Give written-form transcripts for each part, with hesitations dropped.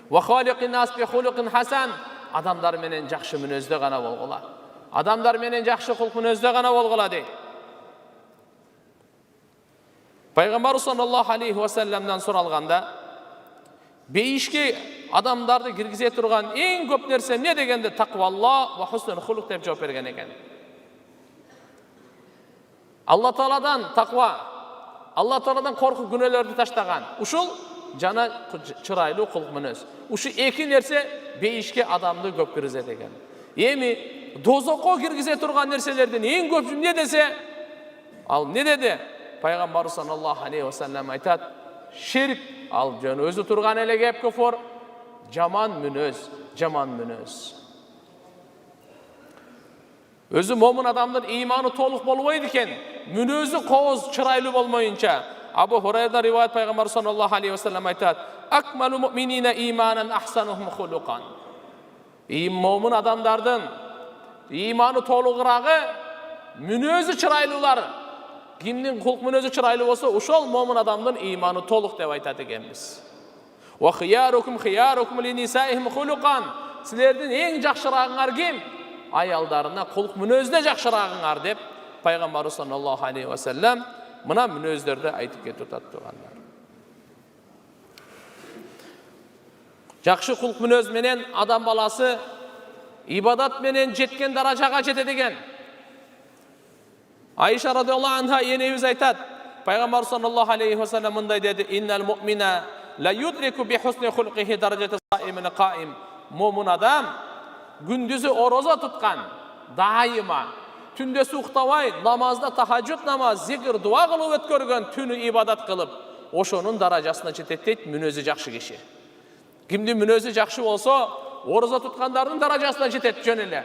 Wa khaliqin nas bi khuluqin hasan. Adamlar menen жақшы мүнөздө гана болгула. Adamlar menen жақшы кулк мүнөздө гана болгула дейт. Пайгамбар саллаллаху алейхи ва салламдан суралганда, бейишке адамдарды киргизе турган эң көп нерсе эмне дегенде тaqvalloh ва хуснул хулук деп жооп берген экен. Алла Тааладан тaqva, Алла Тааладан корку күнөөлөрдү таштаган. Ушул жана чырайлуу кулк мүнөз. Ушу эки нерсе бейишке адамды көп киргизе деген. Эми дозокко киргизе турган нерселердин эң көп эмне десе, ал эмне деди? Пайгамбар саллаллаху алейхи ва саллам айтат: ширк, ал жөн өзү турган эле кеп куфур, жаман мүнөз. Өзү момун адамдын ыйманы толук болбойт экен, мүнөзү кооз, чырайлуу болмоюнча. Абу Хурайрадан риваят Пайгамбар саллаллаху алейхи ва саллам айтат: акмалу муъминина иманан ахсанухум хулукан. Момун адамдардын ыйманы толугурагы мүнөзү чырайлуулар. Кимдин кулк мүнөзү чырайлуу болсо, ошол момун адамдын ыйманы толук деп айтат экенбиз. Ва хиярукум линисаихим хулукан. Силердин эң жакшырагыңар ким? Аялдарына кулк мүнөздө жакшырагыңар деп Пайгамбар саллаллаху алейхи ва саллам мына мүнөздөрдү айтып кетип тургандар. Жакшы кулк мүнөз менен адам баласы ибадат менен жеткен даражага жетет экен. Айша радиаллаху анха энебиз айтат, Пайгамбар саллаллаху алейхи ва саллам мындай деди: "Иннал муъмина ла юдрику би хусни хулқихи даражата саимин qaim." Момун адам күндүзү орозо туткан, дайыма түндөсү уктабай, намазда тахажжуд намаз, зикр, дуа кылып өткөргөн, түнү ибадат кылып, ошонун даражасына жетет дейт мүнөзү жакшы киши. Кимдин мүнөзү жакшы болсо, орозо туткандардын даражасына жетет жөн эле.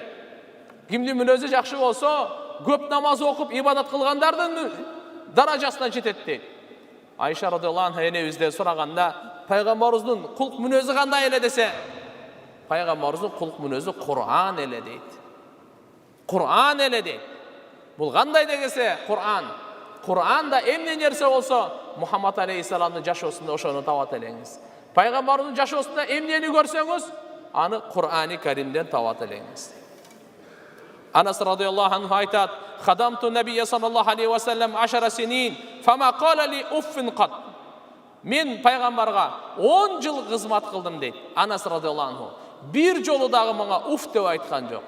Кимдин мүнөзү жакшы болсо, көп намаз окуп, ибадат кылгандардын даражасына жетет дейт. Айша радиаллаху анха энебизден сураганда, пайгамбарыбыздын кулк мүнөзү кандай эле десе, пайгамбарыбыздын кулк мүнөзү Кур'ан эле дейт. Кур'ан эле дейт. Бул кандай дегесе, Кур'анда эмне нерсе болсо, Мухаммад алейхиссаламдын жашоосунда ошону табат элеңиз. Пайгамбарыбыздын жашоосунда эмнени көрсөңүз, аны Кур'ани Каримден табат элеңиз. Анас радиаллаху анху айтат: "Хадамту набия саллаллаху алейхи ва саллам 10 синин, фама кала ли уффин кат." Мен пайгамбарга 10 жыл кызмат кылдым дейт. Анас радиаллаху анху бир жолу дагы мага уф деп айткан жок.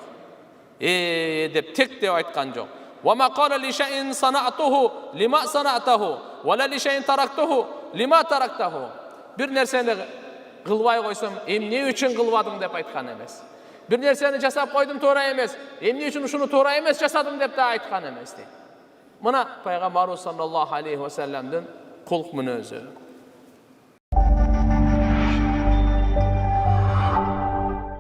Деп тек деп айткан жок. "Ва ма кала ли шайин санатуху лима санатаху, ва ла ли шайин тарактуху лима тарактаху." Бир нерсени кылбай койсом, эмне үчүн кылбадым деп айткан эмес. Bir nerseni жасап койдум, туура эмес. Эмне үчүн ушуну туура эмес жасадым деп да айткан эмес дейт. Мына пайгамбарыбыз саллаллаху алейхи ва салламдын кулк мүнөзү.